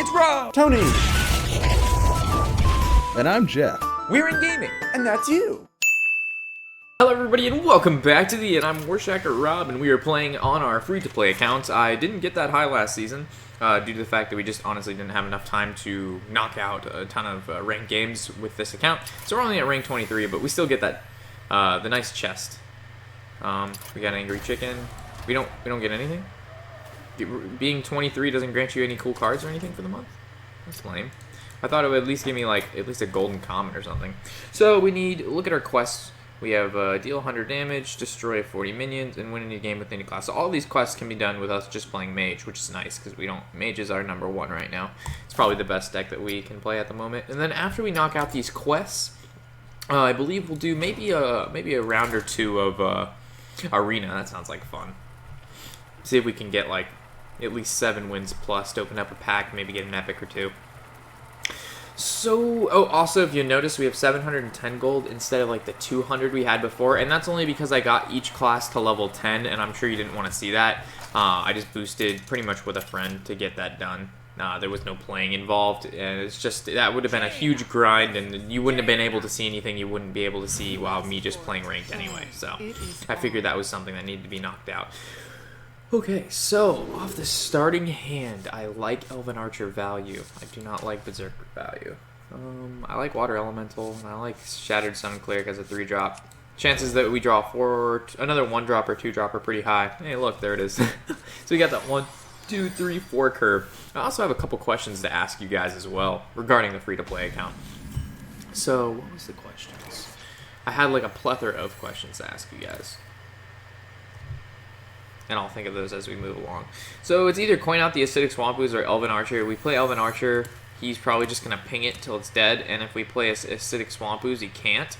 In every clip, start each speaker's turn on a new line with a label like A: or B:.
A: It's Rob!
B: Tony! And I'm Jeff.
A: We're in gaming.
B: And that's you.
C: Hello everybody and welcome back to the I'm Warshack Rob, and we are playing on our free-to-play account. I didn't get that high last season due to the fact that we just honestly didn't have enough time to knock out a ton of ranked games with this account. So we're only at rank 23, but we still get that the nice chest. We got an angry chicken. We don't get anything. Being 23 doesn't grant you any cool cards or anything for the month. That's lame. I thought it would at least give me like at least a golden comet or something. So we need look at our quests. We have deal 100 damage, destroy 40 minions, and win any game with any class. So all these quests can be done with us just playing mage, which is nice because we don't. Mage is our #1 right now. It's probably the best deck that we can play at the moment. And then after we knock out these quests, I believe we'll do maybe a round or two of arena. That sounds like fun. See if we can get like at least 7 wins plus to open up a pack, maybe get an epic or two. So, also, if you notice, we have 710 gold instead of, like, the 200 we had before, and that's only because I got each class to level 10, and I'm sure you didn't want to see that. I just boosted pretty much with a friend to get that done. There was no playing involved, and it's just, that would have been a huge grind, and you wouldn't have been able to see anything you wouldn't be able to see while me just playing ranked anyway, so I figured that was something that needed to be knocked out. Okay, so, off the starting hand, I like Elven Archer value. I do not like Berserker value. I like Water Elemental, and I like Shattered Sun Cleric as a 3-drop. Chances that we draw another 1-drop or 2-drop are pretty high. Hey, look, there it is. So we got that 1, 2, 3, 4 curve. I also have a couple questions to ask you guys as well regarding the free-to-play account. So, what was the questions? I had like a plethora of questions to ask you guys. And I'll think of those as we move along. So it's either coin out the Acidic Swamp Ooze or Elven Archer. We play Elven Archer, he's probably just going to ping it till it's dead. And if we play Acidic Swamp Ooze, he can't.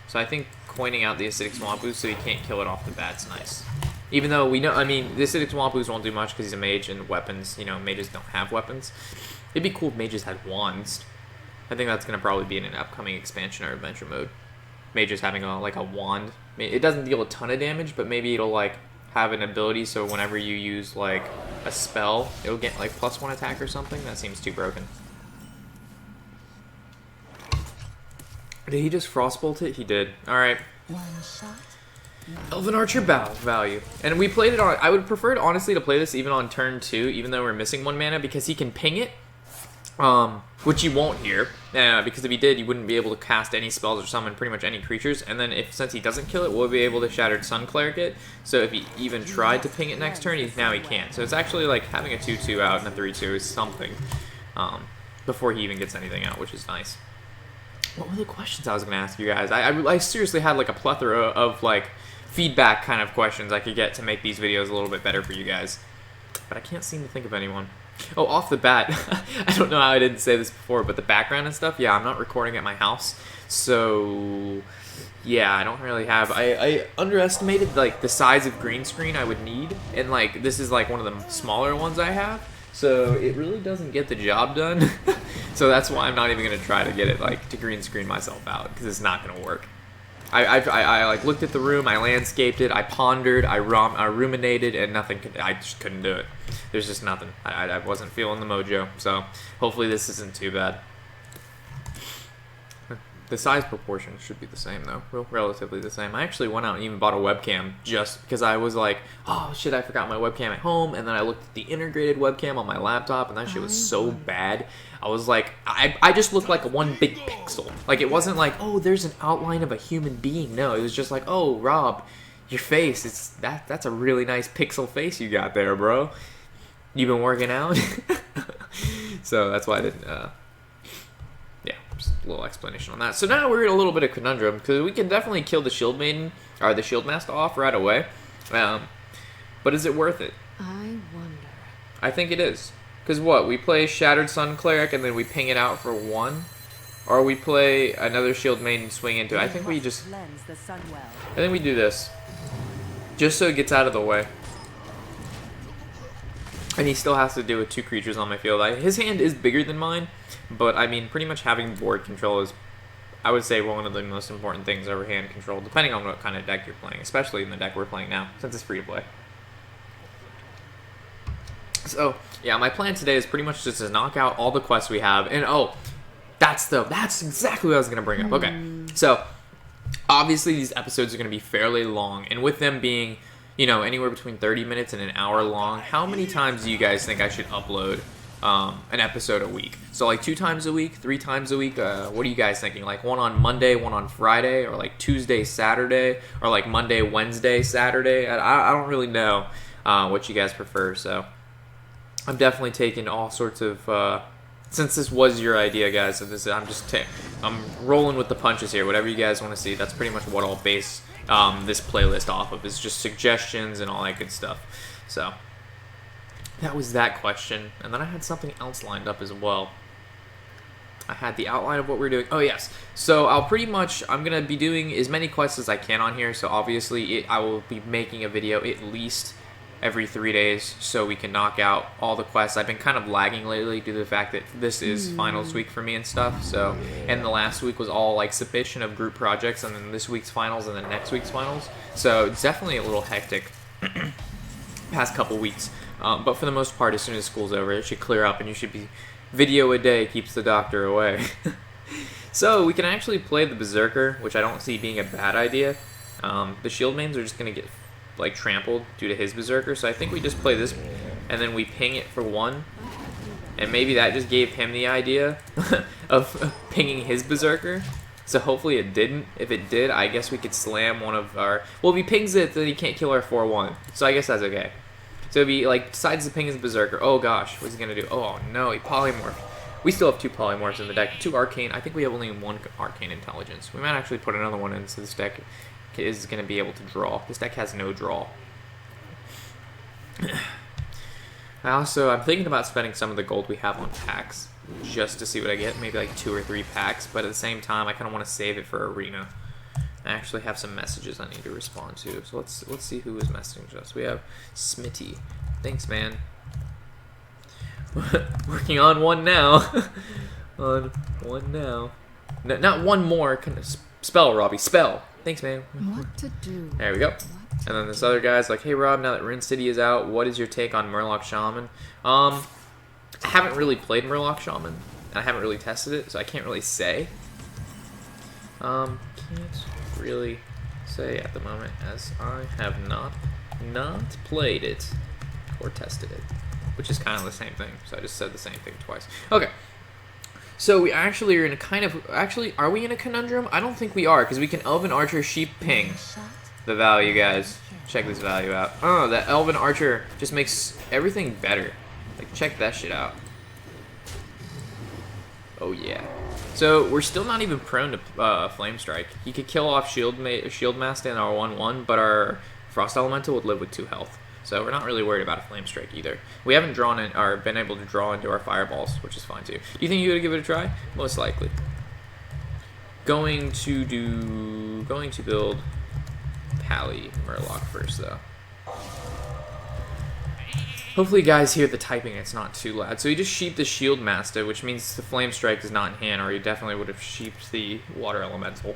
C: So I think coining out the Acidic Swamp Ooze so he can't kill it off the bat's nice. Even though we know, I mean, the Acidic Swamp Ooze won't do much because he's a mage and weapons, you know, mages don't have weapons. It'd be cool if mages had wands. I think that's going to probably be in an upcoming expansion or adventure mode. Mages having like a wand. It doesn't deal a ton of damage, but maybe it'll like have an ability so whenever you use like a spell, it'll get like +1 attack or something. That seems too broken. Did he just frostbolt it? He did. Alright. Elven Archer value. And we played it on, I would prefer honestly to play this even on turn 2, even though we're missing 1 mana, because he can ping it. Which you won't here, because if he did, you wouldn't be able to cast any spells or summon pretty much any creatures, and then since he doesn't kill it, we'll be able to Shattered Sun Cleric it, so if he even tried to ping it next turn, now he can't. So it's actually like having a 2-2 out and a 3-2 is something, before he even gets anything out, which is nice. What were the questions I was going to ask you guys? I seriously had like a plethora of like feedback kind of questions I could get to make these videos a little bit better for you guys, but I can't seem to think of anyone. Oh, off the bat, I don't know how I didn't say this before, but the background and stuff, yeah, I'm not recording at my house, so yeah, I don't really have, I underestimated like the size of green screen I would need, and like this is like one of the smaller ones I have, so it really doesn't get the job done. So that's why I'm not even going to try to get it like to green screen myself out, because it's not going to work. I like looked at the room, I landscaped it, I pondered, I ruminated, and I just couldn't do it. There's just nothing. I wasn't feeling the mojo, so hopefully this isn't too bad. The size proportion should be the same though, relatively the same. I actually went out and even bought a webcam just because I was like, oh shit, I forgot my webcam at home, and then I looked at the integrated webcam on my laptop, and that shit was so bad. I was like, I just looked like one big pixel. Like it wasn't like, oh, there's an outline of a human being. No, it was just like, oh, Rob, your face, that's a really nice pixel face you got there, bro. You been working out? So that's why I didn't, yeah, just a little explanation on that. So now we're in a little bit of conundrum, because we can definitely kill the Shield Maiden, or the Shield Master off right away. But is it worth it?
D: I wonder.
C: I think it is. Because what? We play Shattered Sun Cleric and then we ping it out for 1? Or we play another Shield Maiden swing into it. I think we just... I think we do this. Just so it gets out of the way. And he still has to deal with 2 creatures on my field. His hand is bigger than mine, but I mean, pretty much having board control is, I would say, one of the most important things over hand control, depending on what kind of deck you're playing, especially in the deck we're playing now, since it's free to play. So yeah, my plan today is pretty much just to knock out all the quests we have, and that's exactly what I was gonna bring up. Okay, so obviously these episodes are gonna be fairly long, and with them being, you know, anywhere between 30 minutes and an hour long, how many times do you guys think I should upload an episode a week? So like 2 times a week, 3 times a week? What are you guys thinking? Like one on Monday, one on Friday, or like Tuesday, Saturday, or like Monday, Wednesday, Saturday? I don't really know what you guys prefer, so I'm definitely taking all sorts of, since this was your idea, guys, so I'm rolling with the punches here. Whatever you guys want to see, that's pretty much what I'll base this playlist off of, is just suggestions and all that good stuff. So that was that question, and then I had something else lined up as well. I had the outline of what we're doing. Oh yes, so I'm gonna be doing as many quests as I can on here. So obviously I will be making a video at least every 3 days so we can knock out all the quests. I've been kind of lagging lately due to the fact that this is finals week for me and stuff. So, and the last week was all like submission of group projects, and then this week's finals, and then next week's finals. So it's definitely a little hectic past couple weeks. But for the most part, as soon as school's over, it should clear up, and you should be video a day keeps the doctor away. So we can actually play the Berserker, which I don't see being a bad idea. The shield mains are just gonna get like trampled due to his Berserker, so I think we just play this and then we ping it for 1, and maybe that just gave him the idea of pinging his Berserker. So hopefully it didn't. If it did, I guess we could slam one of our, well, if he pings it, then he can't kill our 4-1, so I guess that's okay. So if he like decides to ping his Berserker, oh gosh, what's he gonna do? Oh no, he polymorphed. We still have 2 polymorphs in the deck, 2 arcane. I think we have only 1 arcane intelligence. We might actually put another one in, so this deck is going to be able to draw. This deck has no draw. I'm thinking about spending some of the gold we have on packs just to see what I get. Maybe like 2 or 3 packs, but at the same time, I kind of want to save it for arena. I actually have some messages I need to respond to, so let's see who is messaging us. We have Smitty. Thanks, man. Working on one now. On one now. No, not one more. Spell, Robbie. Spell. Thanks, man.
A: What to do?
C: There we go. And then this other guy's like, hey, Rob, now that Rin City is out, what is your take on Murloc Shaman? I haven't really played Murloc Shaman, and I haven't really tested it, so I can't really say. Can't really say at the moment, as I have not played it or tested it, which is kind of the same thing, so I just said the same thing twice. Okay. So we actually are in a kind of, are we in a conundrum? I don't think we are, because we can Elven Archer Sheep ping the value, guys. Check this value out. Oh, that Elven Archer just makes everything better. Like, check that shit out. Oh yeah. So we're still not even prone to Flame Strike. You could kill off Shield Master and our 1/1, but our Frost Elemental would live with 2 health. So we're not really worried about a Flame Strike either. We haven't drawn in, or been able to draw into our Fireballs, which is fine too. Do you think you would give it a try? Most likely. Going to build Pally Murloc first though. Hopefully you guys hear the typing, it's not too loud. So he just sheeped the Shield Master, which means the Flame Strike is not in hand, or he definitely would have sheeped the Water Elemental.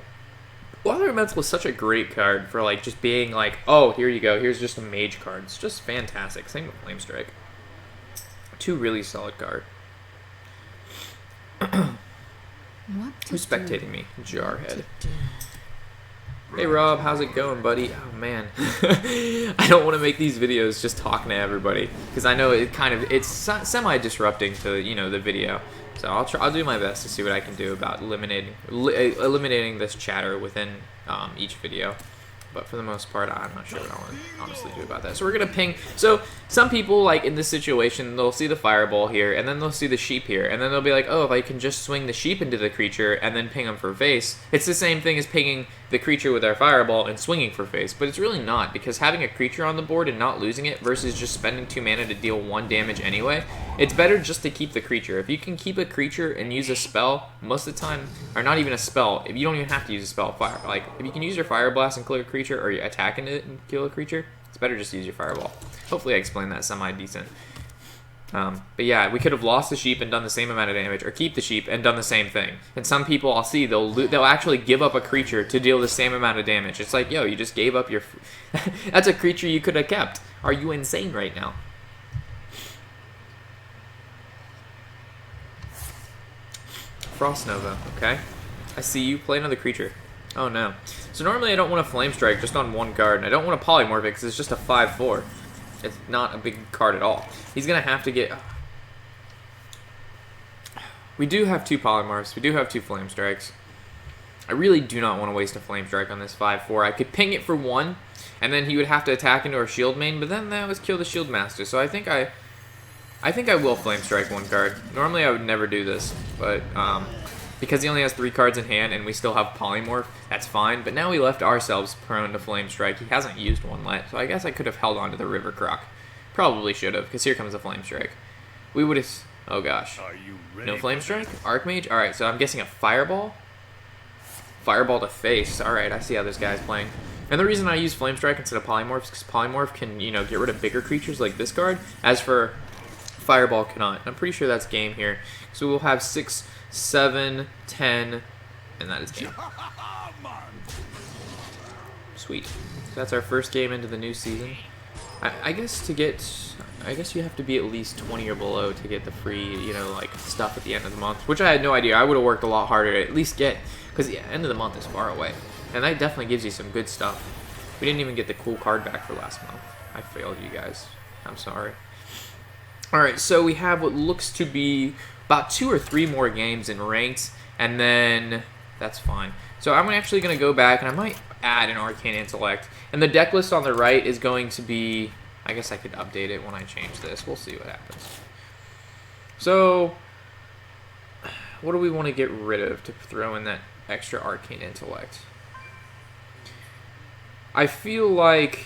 C: Water Elemental is such a great card for like just being like, oh, here you go, here's just a mage card. It's just fantastic. Same with Flame Strike. 2 really solid cards. Who's spectating me? Jarhead. Hey Rob, how's it going, buddy? Oh man, I don't want to make these videos just talking to everybody because I know it's semi-disrupting to the video. So I'll do my best to see what I can do about eliminating this chatter within each video. But for the most part, I'm not sure what I want to honestly do about that. So we're going to ping. So some people, like in this situation, they'll see the fireball here, and then they'll see the sheep here, and then they'll be like, oh, if I can just swing the sheep into the creature and then ping them for face, it's the same thing as pinging the creature with our fireball and swinging for face. But it's really not, because having a creature on the board and not losing it versus just spending 2 mana to deal 1 damage anyway, it's better just to keep the creature. If you can keep a creature and use a spell, most of the time, or not even a spell, if you don't even have to use a spell, like if you can use your Fire Blast and kill a creature, or you're attacking it and kill a creature, it's better just to use your Fireball. Hopefully I explained that semi-decent. But yeah, we could have lost the sheep and done the same amount of damage, or keep the sheep and done the same thing. And some people I'll see, they'll actually give up a creature to deal the same amount of damage. It's like, yo, you just gave up your... That's a creature you could have kept. Are you insane right now? Frost Nova, okay. I see you. Play another creature. Oh no. So normally I don't want a Flame Strike just on one card, and I don't want to polymorph it because it's just a 5/4. It's not a big card at all. He's going to have to get... We do have 2 polymorphs. We do have 2 Flame Strikes. I really do not want to waste a Flame Strike on this 5/4. I could ping it for 1, and then he would have to attack into our Shield main, but then that was kill the Shield Master. So I think I will Flame Strike 1 card. Normally I would never do this, but because he only has 3 cards in hand and we still have Polymorph, that's fine. But now we left ourselves prone to Flame Strike. He hasn't used 1 yet, so I guess I could have held on to the River Croc. Probably should have, because here comes a Flame Strike. We would have... Oh gosh. No Flame Strike? Archmage? Alright, so I'm guessing a Fireball? Fireball to face. Alright, I see how this guy's playing. And the reason I use Flame Strike instead of Polymorph is because Polymorph can, you know, get rid of bigger creatures like this card. As for Fireball cannot. I'm pretty sure that's game here. So we'll have 6, 7, 10, and that is game. Sweet. So that's our first game into the new season. I guess you have to be at least 20 or below to get the free, you know, like, stuff at the end of the month. Which I had no idea. I would have worked a lot harder to at least get, because the end of the month is far away. And that definitely gives you some good stuff. We didn't even get the cool card back for last month. I failed you guys. I'm sorry. Alright, so we have what looks to be about 2 or 3 more games in ranked, and then that's fine. So I'm actually going to go back, and I might add an Arcane Intellect. And the deck list on the right is going to be... I guess I could update it when I change this. We'll see what happens. So, what do we want to get rid of to throw in that extra Arcane Intellect? I feel like...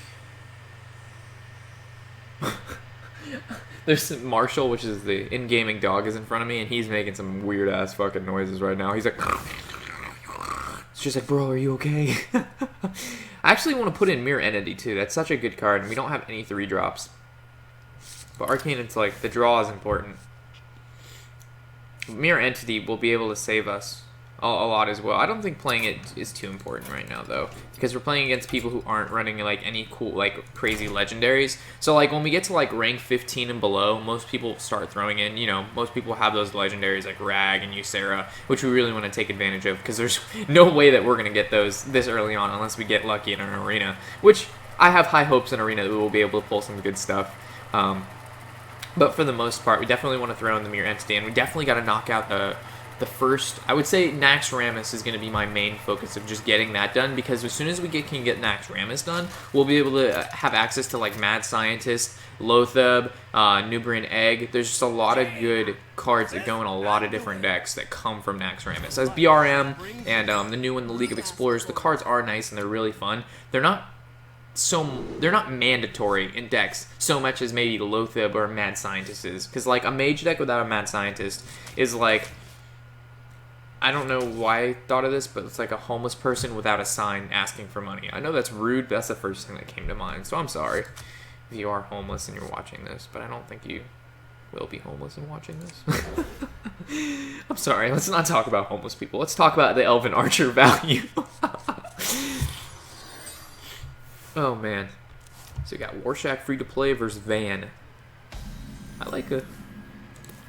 C: There's Marshall, which is the in-gaming dog, is in front of me, and he's making some weird-ass fucking noises right now. He's like... It's just like, bro, are you okay? I actually want to put in Mirror Entity, too. That's such a good card, and we don't have any 3-drops. But Arcane Intellect, the draw is important. Mirror Entity will be able to save us a lot as well. I don't think playing it is too important right now, though, because we're playing against people who aren't running, like, any cool, like, crazy legendaries. So, like, when we get to, like, rank 15 and below, most people start throwing in, you know, most people have those legendaries like Rag and Ysera, which we really want to take advantage of, because there's no way that we're going to get those this early on unless we get lucky in an arena, which I have high hopes in arena that we will be able to pull some good stuff. But for the most part, we definitely want to throw in the Mirror Entity, and we definitely got to knock out the first, I would say Naxxramas is going to be my main focus of just getting that done, because as soon as we can get Naxxramas done, we'll be able to have access to like Mad Scientist, Loatheb, Nubrian Egg. There's just a lot of good cards that go in a lot of different decks that come from Naxxramas. As BRM and the new one, the League of Explorers, the cards are nice and they're really fun. They're not mandatory in decks so much as maybe Loatheb or Mad Scientist is, because like a mage deck without a Mad Scientist is like, I don't know why I thought of this, but it's like a homeless person without a sign asking for money. I know that's rude, but that's the first thing that came to mind. So I'm sorry if you are homeless and you're watching this, but I don't think you will be homeless and watching this. I'm sorry, let's not talk about homeless people. Let's talk about the Elven Archer value. Oh, man. So we got Warshack free to play versus Van. I like a...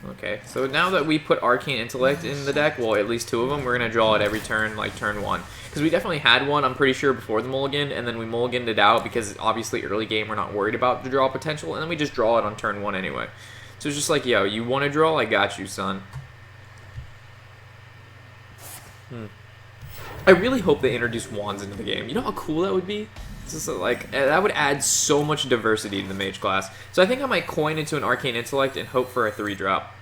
C: Okay, so now that we put Arcane Intellect in the deck, well, at least 2 of them, we're going to draw it every turn, like turn 1. Because we definitely had one, I'm pretty sure, before the mulligan, and then we mulliganed it out because obviously early game we're not worried about the draw potential, and then we just draw it on turn 1 anyway. So it's just like, yo, you want to draw? I got you, son. I really hope they introduce wands into the game. You know how cool that would be? It's just like, that would add so much diversity to the mage class. So I think I might coin into an Arcane Intellect and hope for a 3-drop.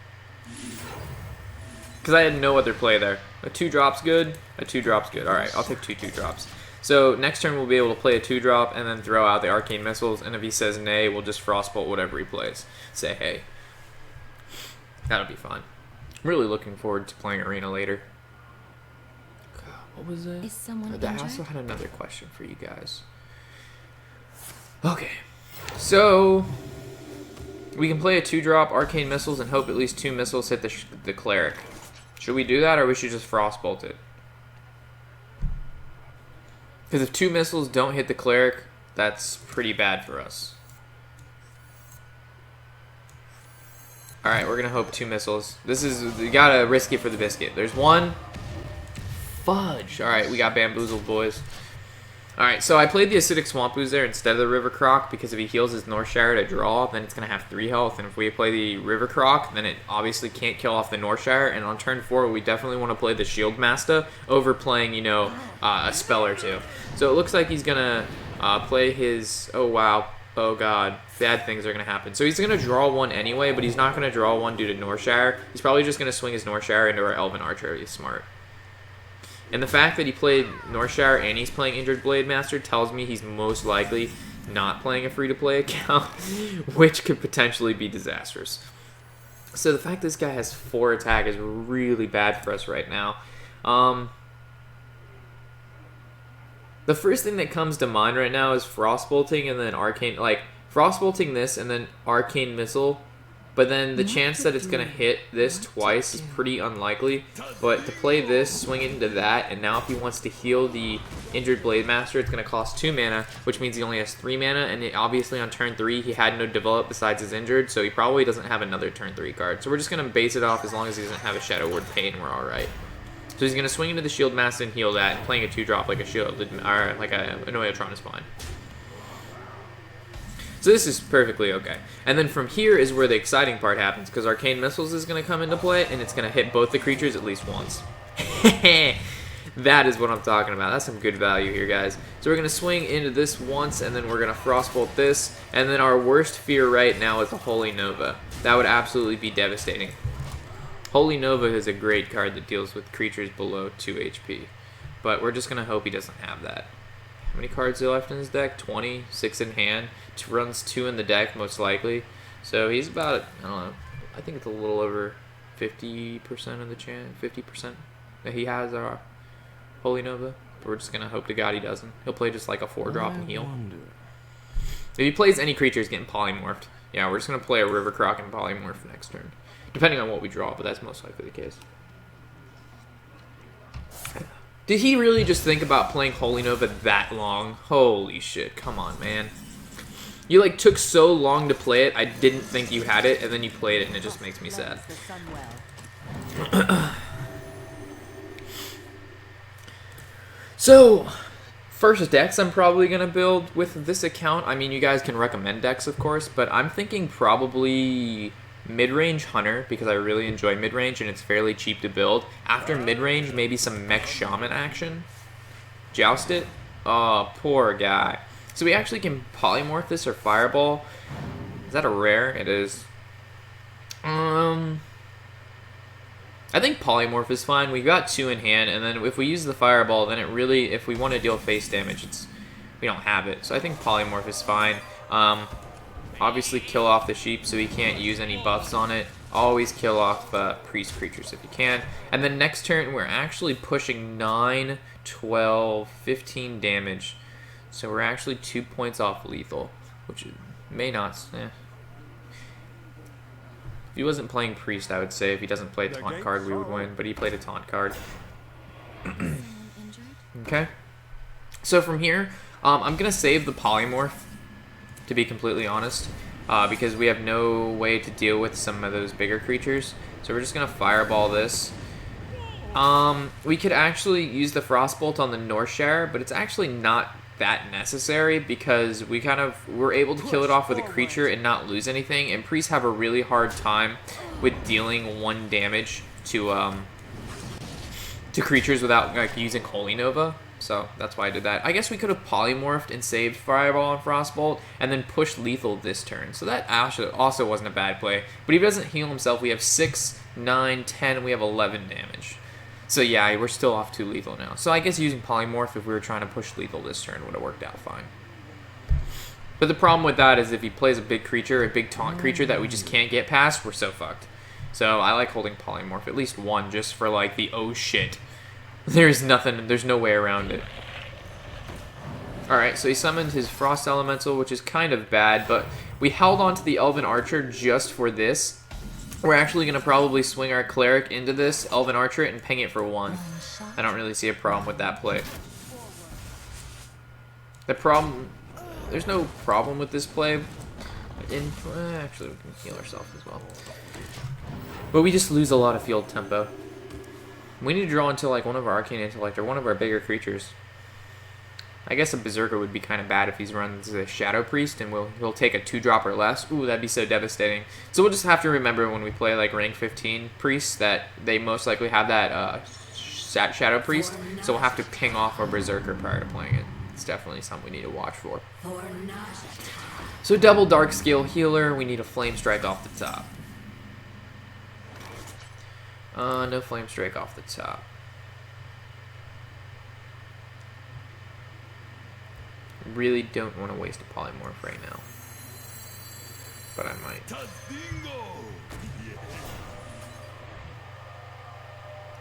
C: Because I had no other play there. A 2-drop's good, a 2-drop's good. Alright, I'll take 2 2-drops. So next turn we'll be able to play a 2-drop and then throw out the Arcane Missiles, and if he says nay, we'll just Frostbolt whatever he plays. Say hey. That'll be fun. I'm really looking forward to playing Arena later. What was it?
A: Is someone
C: I also had another question for you guys. Okay, so we can play a 2-drop Arcane Missiles and hope at least 2 missiles hit the Cleric. Should we do that, or we should just Frostbolt it? Because if 2 missiles don't hit the Cleric, that's pretty bad for us. Alright, we're gonna hope 2 missiles. This is, you gotta risk it for the biscuit. There's 1. Fudge. Alright, we got bamboozled, boys. Alright, so I played the Acidic Swamp Ooze there instead of the River Croc because if he heals his Northshire to draw, then it's going to have 3 health. And if we play the River Croc, then it obviously can't kill off the Northshire. And on turn 4, we definitely want to play the Shield Master over playing, you know, a spell or 2. So it looks like he's going to play his... Oh, wow. Oh, God. Bad things are going to happen. So he's going to draw 1 anyway, but he's not going to draw 1 due to Northshire. He's probably just going to swing his Northshire into our Elven Archer. He's smart. And the fact that he played Northshire and he's playing Injured Blade Master tells me he's most likely not playing a free-to-play account, which could potentially be disastrous. So the fact this guy has 4 attack is really bad for us right now. The first thing that comes to mind right now is Frostbolting and then Arcane, like Frostbolting this and then Arcane Missile. But then the chance that it's going to hit this twice is pretty unlikely. But to play this, swing it into that, and now if he wants to heal the Injured Blade Master, it's going to cost 2 mana, which means he only has 3 mana, and obviously on turn 3 he had no develop besides his Injured, so he probably doesn't have another turn 3 card. So we're just going to base it off as long as he doesn't have a Shadow Word Pain, we're alright. So he's going to swing into the Shield Master and heal that, and playing a 2-drop like a Shield, or like an Oiotron is fine. So this is perfectly okay. And then from here is where the exciting part happens, because Arcane Missiles is going to come into play, and it's going to hit both the creatures at least once. That is what I'm talking about. That's some good value here, guys. So we're going to swing into this once, and then we're going to Frostbolt this, and then our worst fear right now is a Holy Nova. That would absolutely be devastating. Holy Nova is a great card that deals with creatures below 2 HP, but we're just going to hope he doesn't have that. How many cards are left in his deck? 20, 6 in hand. Runs 2 in the deck, most likely. So he's about, I don't know, I think it's a little over 50% of the chance, 50% that he has our Holy Nova. But we're just going to hope to God he doesn't. He'll play just like a 4-drop and heal. If he plays any creature, he's getting polymorphed. Yeah, we're just going to play a River Croc and polymorph next turn. Depending on what we draw, but that's most likely the case. Did he really just think about playing Holy Nova that long? Holy shit, come on, man. You like took so long to play it, I didn't think you had it, and then you played it, and it just makes me sad. So, first decks I'm probably going to build with this account. I mean, you guys can recommend decks, of course, but I'm thinking probably mid-range Hunter, because I really enjoy mid-range, and it's fairly cheap to build. After mid-range, maybe some Mech Shaman action. Joust it? Oh, poor guy. So we actually can polymorph this or fireball. Is that a rare? It is. I think polymorph is fine. We've got 2 in hand, and then if we use the fireball, then it really, if we want to deal face damage, we don't have it. So I think polymorph is fine. Obviously kill off the sheep so he can't use any buffs on it. Always kill off priest creatures if you can. And then next turn, we're actually pushing 9, 12, 15 damage. So we're actually 2 points off lethal, which may not... If he wasn't playing priest, I would say if he doesn't play a taunt card, we would win. But he played a taunt card. Okay. So from here, I'm going to save the polymorph, to be completely honest, because we have no way to deal with some of those bigger creatures. So we're just going to fireball this. We could actually use the Frostbolt on the Northshire, but it's actually not that necessary because we're able to kill it off with a creature and not lose anything, and priests have a really hard time with dealing 1 damage to creatures without like using Holy Nova. So that's why I did that. I guess we could have polymorphed and saved Fireball and Frostbolt and then pushed lethal this turn. So that also wasn't a bad play. But if he doesn't heal himself, we have 6, 9, 10, we have 11 damage. So yeah, we're still off 2 lethal now. So I guess using polymorph if we were trying to push lethal this turn would have worked out fine. But the problem with that is if he plays a big creature, a big taunt creature that we just can't get past, we're so fucked. So I like holding polymorph, at least 1, just for like the oh shit. There's no way around it. Alright, so he summoned his Frost Elemental, which is kind of bad, but we held on to the Elven Archer just for this. We're actually going to probably swing our Cleric into this Elven Archer and ping it for 1. I don't really see a problem with that play. There's no problem with this play. Actually, we can heal ourselves as well. But we just lose a lot of field tempo. We need to draw into like one of our Arcane Intellect or one of our bigger creatures. I guess a Berserker would be kind of bad if he runs a Shadow Priest and he'll take a 2-drop or less. Ooh, that'd be so devastating. So we'll just have to remember when we play like rank 15 priests that they most likely have that Shadow Priest. So we'll have to ping off our Berserker prior to playing it. It's definitely something we need to watch for. So double Dark Scale Healer. We need a Flame Strike off the top. No Flame Strike off the top. Really don't want to waste a polymorph right now, but I might.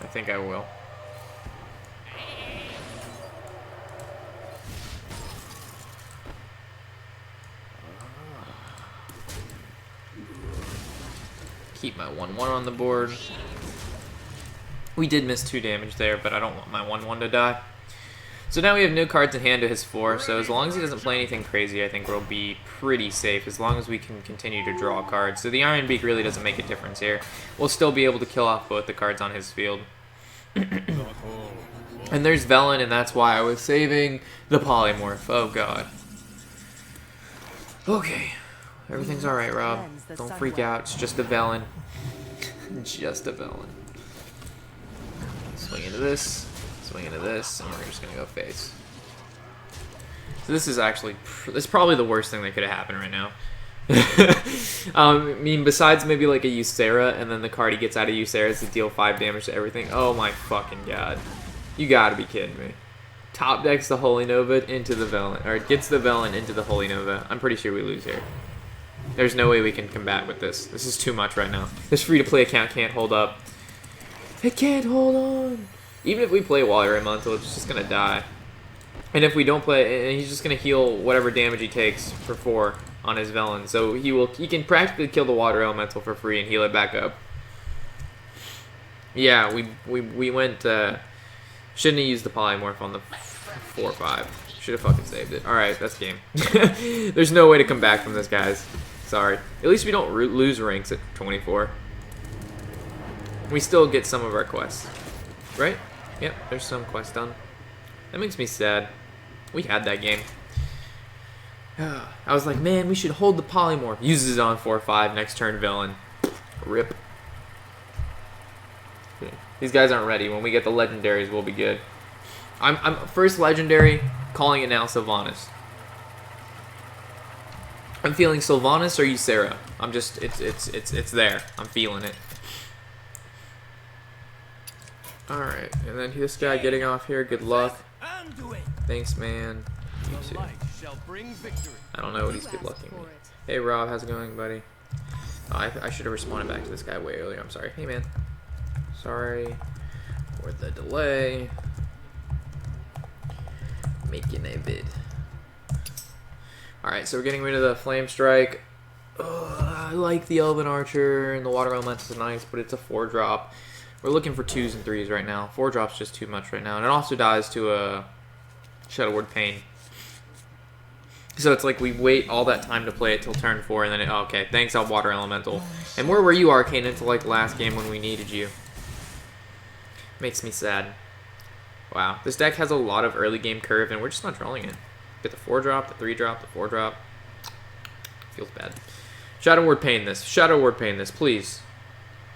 C: I think I will. Keep my 1/1 on the board. We did miss 2 damage there, but I don't want my 1/1 to die. So now we have no cards in hand to his 4, so as long as he doesn't play anything crazy, I think we'll be pretty safe as long as we can continue to draw cards. So the Iron Beak really doesn't make a difference here. We'll still be able to kill off both the cards on his field. And there's Velen, and that's why I was saving the Polymorph. Oh god. Okay. Everything's alright, Rob. Don't freak out. It's just a Velen. Just a Velen. Swing into this. Swing into this, and we're just gonna go face. So this is probably the worst thing that could have happened right now. I mean, besides maybe like a Ysera, and then the card he gets out of Ysera is to deal 5 damage to everything. Oh my fucking god. You gotta be kidding me. Top decks the Holy Nova into the Velen, or gets the Velen into the Holy Nova. I'm pretty sure we lose here. There's no way we can combat with this. This is too much right now. This free-to-play account can't hold up. It can't hold on. Even if we play Water Elemental, it's just gonna die. And if we don't play, and he's just gonna heal whatever damage he takes for 4 on his Velen. So he can practically kill the Water Elemental for free and heal it back up. Yeah, we went. Shouldn't have used the Polymorph on the 4/5. Should have fucking saved it. All right, that's game. There's no way to come back from this, guys. Sorry. At least we don't lose ranks at 24. We still get some of our quests, right? Yep, there's some quests done. That makes me sad. We had that game. I was like, man, we should hold the Polymorph. Uses it on 4/5, next turn Villain. Rip. These guys aren't ready. When we get the legendaries, we'll be good. I'm first legendary, calling it now Sylvanas. I'm feeling Sylvanas or Ysera. I'm just it's there. I'm feeling it. Alright, and then this guy getting off here, good luck. Thanks, man. You too. I don't know what he's good lucking me. Hey, Rob, how's it going, buddy? Oh, I should have responded back to this guy way earlier. I'm sorry. Hey, man. Sorry for the delay. Making a bid. Alright, so we're getting rid of the Flame Strike. I like the Elven Archer, and the Water Elemental is nice, but it's a 4-drop. We're looking for 2s and 3s right now. 4-drop's just too much right now. And it also dies to a Shadow Word Pain. So it's like we wait all that time to play it till turn 4, and then it, okay, thanks, Water Elemental. And where were you, Arcane, until like last game when we needed you? Makes me sad. Wow, this deck has a lot of early game curve, and we're just not drawing it. Get the 4-drop, the 3-drop, the 4-drop. Feels bad. Shadow Word Pain this. Shadow Word Pain this, please.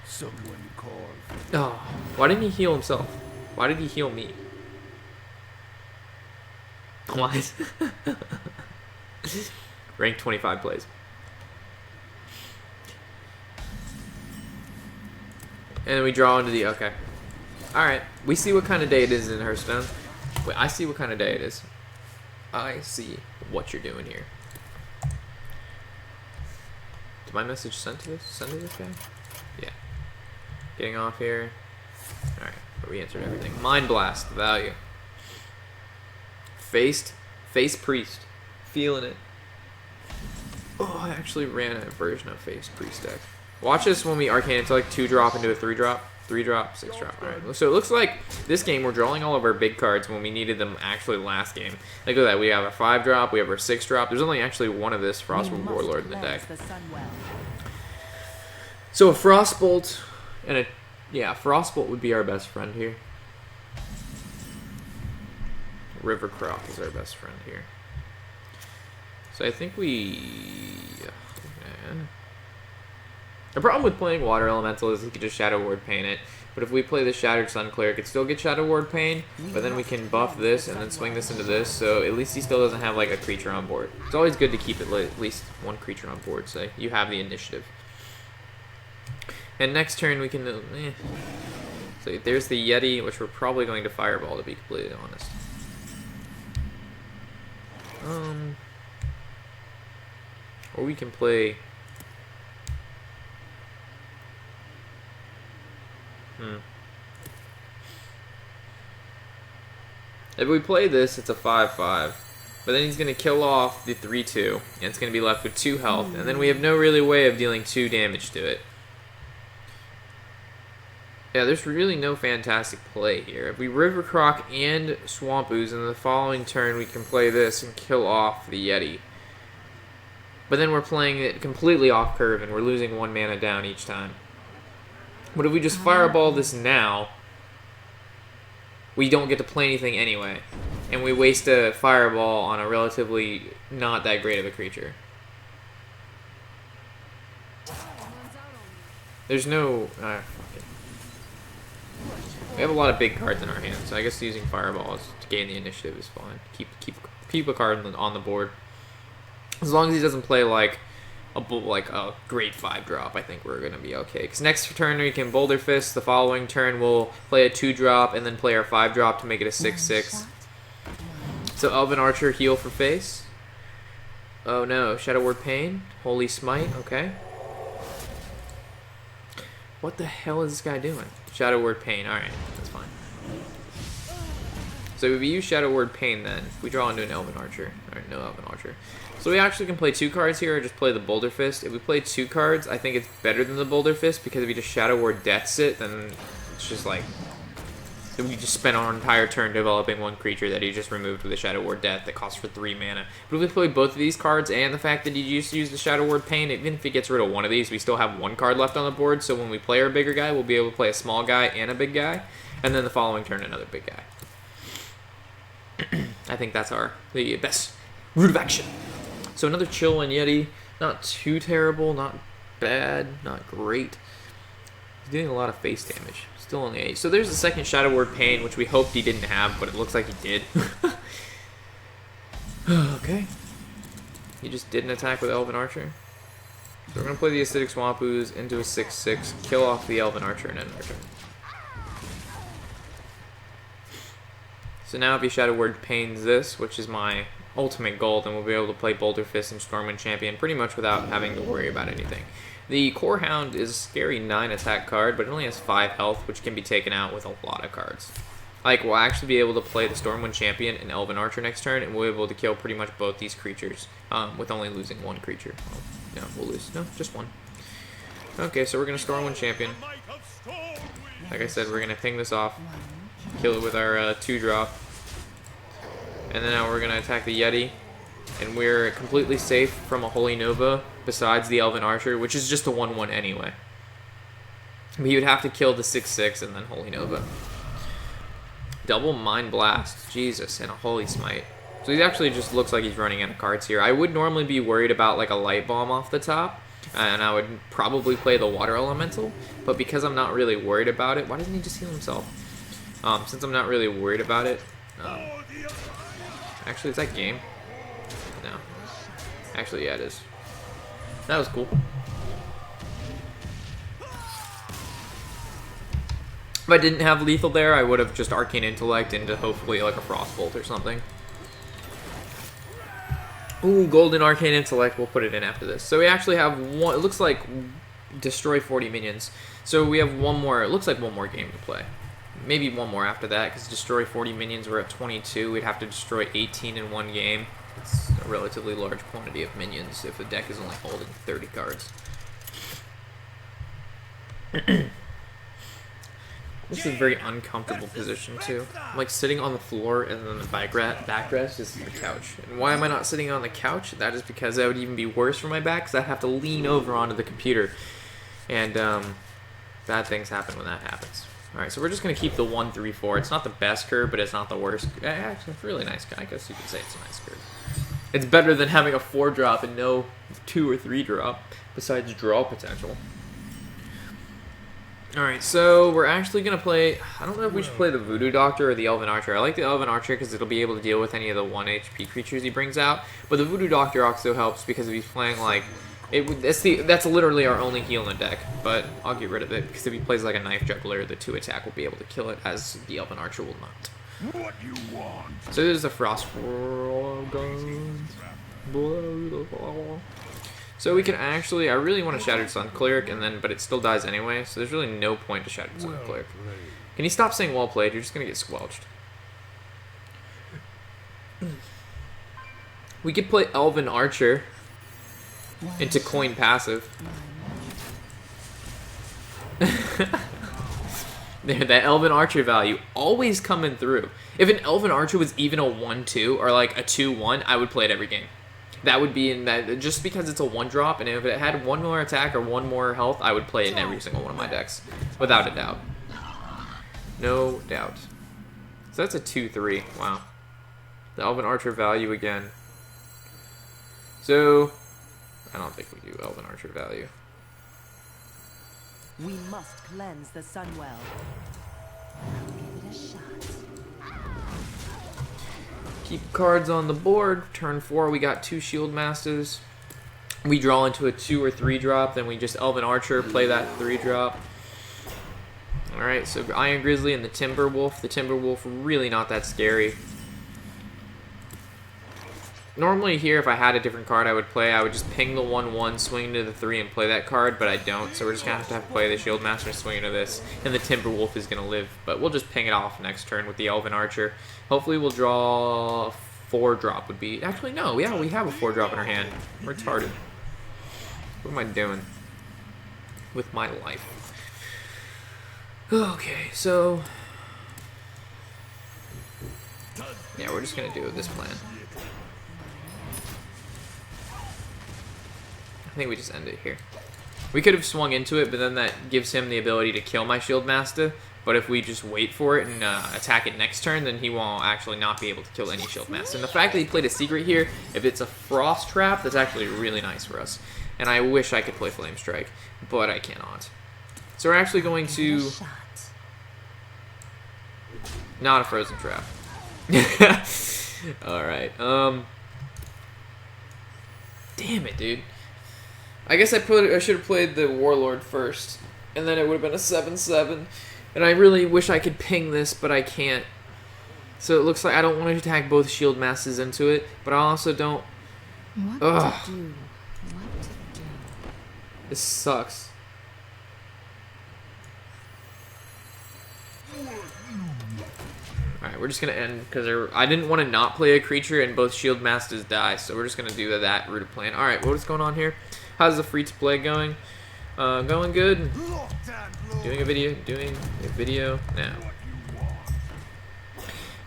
A: Someone call.
C: Oh, why didn't he heal himself? Why did he heal me? Why? Rank 25 plays. And then we draw into the, okay. Alright, we see what kind of day it is in Hearthstone. Wait, I see what kind of day it is. I see what you're doing here. Did my message send to this guy? Yeah. Getting off here. Alright, we answered everything. Mind Blast, value. Face Priest. Feeling it. Oh, I actually ran a version of Face Priest deck. Watch this when we Arcane into like 2-drop into a 3-drop. 3-drop, 6-drop. Alright, so it looks like this game we're drawing all of our big cards when we needed them actually last game. Like, look at that. We have a 5-drop, we have our 6-drop. There's only actually one of this Frostbolt Warlord in the deck. So a Frostbolt And yeah, Frostbolt would be our best friend here. River Crop is our best friend here. So I think the problem with playing Water Elemental is you can just Shadow Ward Pain it. But if we play the Shattered Sun Cleric, it still get Shadow Ward Pain, but then we can buff this and then swing this into this, so at least he still doesn't have like a creature on board. It's always good to keep at least one creature on board, so you have the initiative. And next turn we can... So there's the Yeti, which we're probably going to Fireball, to be completely honest. Or we can play... If we play this, it's a 5/5. But then he's going to kill off the 3/2, and it's going to be left with 2 health, and then we have no really way of dealing 2 damage to it. Yeah, there's really no fantastic play here. If we River Croc and Swamp Ooze, and the following turn we can play this and kill off the Yeti. But then we're playing it completely off curve, and we're losing 1 mana down each time. But if we just Fireball this now, we don't get to play anything anyway. And we waste a Fireball on a relatively not that great of a creature. There's no... fuck it. We have a lot of big cards in our hands, so I guess using Fireballs to gain the initiative is fine. Keep a card on the board. As long as he doesn't play like a great 5-drop, I think we're going to be okay. Because next turn we can Boulder Fist. The following turn we'll play a 2-drop and then play our 5-drop to make it a 6/6. So Elven Archer, heal for face. Oh no, Shadow Word Pain. Holy Smite, okay. What the hell is this guy doing? Shadow Word Pain, alright, that's fine. So if we use Shadow Word Pain then, we draw into an Elven Archer. Alright, no Elven Archer. So we actually can play 2 cards here or just play the Boulder Fist. If we play 2 cards, I think it's better than the Boulder Fist because if we just Shadow Word Deaths it, then it's just like... we just spent our entire turn developing 1 creature that he just removed with a Shadow Word Death that costs for 3 mana. But if we play both of these cards and the fact that he used to use the Shadow Word Pain, even if he gets rid of one of these, we still have 1 card left on the board, so when we play our bigger guy, we'll be able to play a small guy and a big guy, and then the following turn, another big guy. I think that's the best route of action. So another Chill and Yeti, not too terrible, not bad, not great. He's doing a lot of face damage. Still only 8. So there's the second Shadow Word Pain, which we hoped he didn't have, but it looks like he did. Okay. He just didn't attack with Elven Archer. So we're going to play the Acidic Swamp Ooze into a 6/6, kill off the Elven Archer, and end our turn. So now if he Shadow Word Pains this, which is my ultimate goal, then we'll be able to play Boulder Fist and Stormwind Champion pretty much without having to worry about anything. The Core Hound is a scary 9 attack card, but it only has 5 health, which can be taken out with a lot of cards. Like, we'll actually be able to play the Stormwind Champion and Elven Archer next turn, and we'll be able to kill pretty much both these creatures, with only losing 1 creature. Oh, no, we'll lose. No, just 1. Okay, so we're going to Stormwind Champion. Like I said, we're going to ping this off, kill it with our 2-drop. And then now we're going to attack the Yeti. And we're completely safe from a Holy Nova, besides the Elven Archer, which is just a 1/1 anyway. But he would have to kill the 6/6 and then Holy Nova. Double Mind Blast, Jesus, and a Holy Smite. So he actually just looks like he's running out of cards here. I would normally be worried about like a Light Bomb off the top, and I would probably play the Water Elemental, but because I'm not really worried about it, why doesn't he just heal himself? Since I'm not really worried about it, actually, is that game? No. Actually, yeah, it is. That was cool. If I didn't have lethal there, I would have just Arcane Intellect into hopefully like a Frostbolt or something. Ooh, Golden Arcane Intellect. We'll put it in after this. So we actually have one. It looks like destroy 40 minions. So we have one more. It looks like one more game to play. Maybe one more after that, because destroy 40 minions, we're at 22. We'd have to destroy 18 in one game. It's a relatively large quantity of minions if the deck is only holding 30 cards. This is a very uncomfortable position, too. I'm like sitting on the floor, and then the backrest is the couch. And why am I not sitting on the couch? That is because that would even be worse for my back, because I'd have to lean over onto the computer. And, Bad things happen when that happens. Alright, so we're just going to keep the 1, 3, 4. It's not the best curve, but it's not the worst. Actually, it's a really nice. I guess you could say it's a nice curve. It's better than having a 4 drop and no 2 or 3 drop, besides draw potential. Alright, so we're actually going to play... I don't know if we should play the Voodoo Doctor or the Elven Archer. I like the Elven Archer because it'll be able to deal with any of the 1 HP creatures he brings out. But the Voodoo Doctor also helps because if he's playing like... That's literally our only heal in the deck, but I'll get rid of it because if he plays like a Knife Juggler, the 2 attack will be able to kill it, as the Elven Archer will not.
A: What you want?
C: So this is the Frost Guns. So we can actually, I really want a Shattered Sun Cleric, but it still dies anyway, so there's really no point to Shattered Sun Cleric. Can you stop saying well played? You're just gonna get squelched. We could play Elven Archer into coin passive. There, that Elven Archer value always coming through. If an Elven Archer was even a 1-2 or like a 2-1, I would play it every game. That would be in that, just because it's a 1-drop, and if it had 1 more attack or 1 more health, I would play it in every single one of my decks. Without a doubt. No doubt. So that's a 2-3. Wow. The Elven Archer value again. So... I don't think we do Elven Archer value.
D: We must cleanse the Sunwell. I'll give it a shot.
C: Keep cards on the board. Turn 4, we got 2 Shield Masters. We draw into a 2 or 3 drop, then we just Elven Archer, play that 3 drop. Alright, so Iron Grizzly and the Timberwolf. The Timberwolf, really not that scary. Normally here, if I had a different card I would just ping the 1-1, swing into the 3, and play that card, but I don't, so we're just going to have to play the Shield Master, swing into this, and the Timberwolf is going to live. But we'll just ping it off next turn with the Elven Archer. Hopefully we'll draw 4 drop would be... Actually, no, yeah, we have a 4 drop in our hand. We're retarded. What am I doing with my life? Okay, so... yeah, we're just going to do this plan. I think we just end it here. We could have swung into it, but then that gives him the ability to kill my Shield Master. But if we just wait for it and attack it next turn, then he won't actually not be able to kill any Shield Master. And the fact that he played a secret here, if it's a Frost Trap, that's actually really nice for us. And I wish I could play Flame Strike, but I cannot. So we're actually going to... not a Frozen Trap. Alright, damn it, dude. I guess I should have played the Warlord first, and then it would have been a 7-7. And I really wish I could ping this, but I can't. So it looks like I don't want to attack both Shield Masters into it, but I also don't... Ugh.
D: What to do?
C: This sucks. Alright, we're just going to end, because I didn't want to not play a creature and both Shield Masters die, so we're just going to do that route of plan. Alright, what is going on here? How's the free-to-play going? Going good. Doing a video now.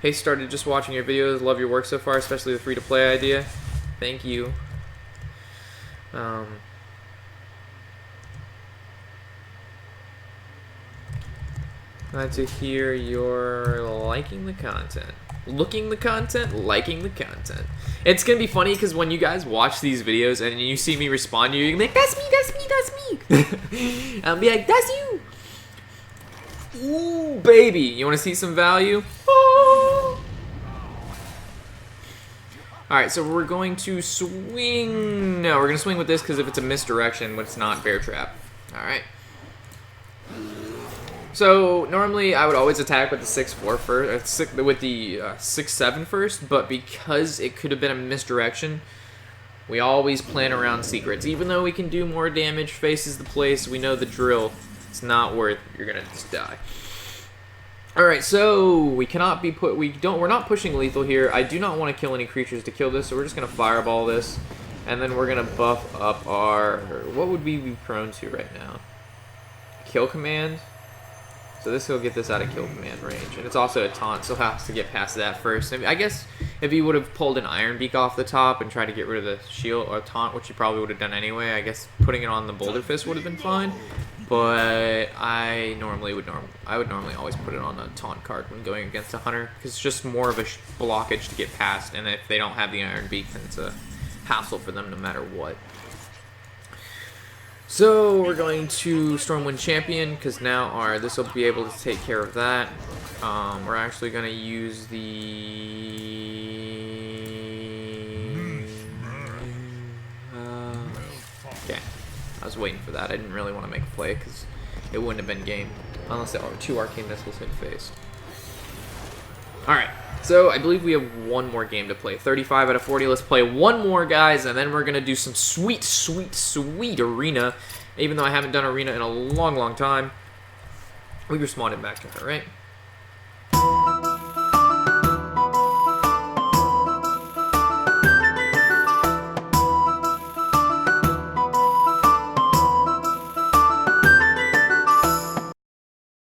C: Hey, started just watching your videos. Love your work so far, especially the free-to-play idea. Thank you. Glad to hear you're liking the content. Looking the content, liking the content. It's gonna be funny because when you guys watch these videos and you see me respond to you, you're gonna be like, that's me, that's me, that's me. I'll be like, that's you. Ooh, baby. You wanna see some value? Oh. Alright, so we're going to swing. No, we're gonna swing with this because if it's a misdirection, it's not Bear Trap. Alright. So normally I would always attack with the 6-4 first, with the 6-7 first, but because it could have been a misdirection, we always plan around secrets. Even though we can do more damage, faces the place, we know the drill. It's not worth. You're gonna just die. All right, so we cannot be put. We're not pushing lethal here. I do not want to kill any creatures to kill this, so we're just gonna fireball this, and then we're gonna buff up our. What would we be prone to right now? Kill command. So this will get this out of kill command range. And it's also a taunt, so has to get past that first. I guess if he would have pulled an Iron Beak off the top and tried to get rid of the shield or taunt, which he probably would have done anyway, I guess putting it on the Boulder Fist would have been fine. but I would normally always put it on a taunt card when going against a hunter, because it's just more of a blockage to get past, and if they don't have the Iron Beak, then it's a hassle for them no matter what. So we're going to Stormwind Champion, because now this will be able to take care of that. We're actually going to use okay. I was waiting for that. I didn't really want to make a play because it wouldn't have been game unless the 2 Arcane Missiles had faced. Alright, so I believe we have one more game to play. 35 out of 40. Let's play one more, guys, and then we're going to do some sweet, sweet, sweet arena. Even though I haven't done arena in a long, long time. We responded back to her, right?